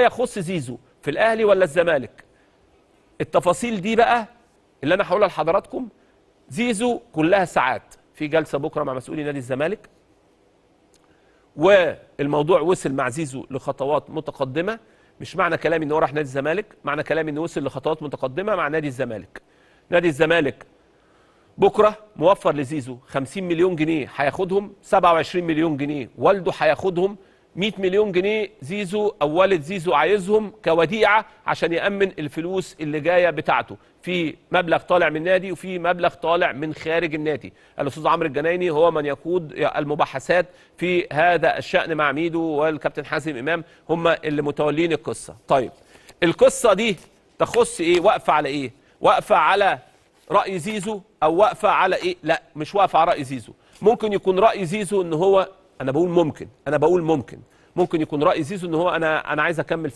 يخص زيزو في الاهلي ولا الزمالك. التفاصيل دي بقى اللي انا هقولها لحضراتكم. زيزو كلها ساعات في جلسه بكره مع مسؤولي نادي الزمالك، والموضوع وصل مع زيزو لخطوات متقدمه. مش معنى كلامي ان هو راح نادي الزمالك، معنى كلامي انه وصل لخطوات متقدمه مع نادي الزمالك. نادي الزمالك بكره موفر لزيزو 50 مليون جنيه هياخدهم، 27 مليون جنيه والده هياخدهم، 100 مليون جنيه زيزو او والد زيزو عايزهم كوديعه عشان يامن الفلوس اللي جايه بتاعته. في مبلغ طالع من النادي وفي مبلغ طالع من خارج النادي. الاستاذ عمرو الجنايني هو من يقود المباحثات في هذا الشان مع ميدو، والكابتن حازم امام هم اللي متولين القصه. طيب القصه دي تخص ايه؟ واقفه على ايه؟ واقفه على رأي زيزو أو واقفة على إيه؟ لا، مش واقفة على رأي زيزو. ممكن يكون رأي زيزو إن هو، أنا بقول ممكن يكون رأي زيزو إن هو أنا عايز أكمل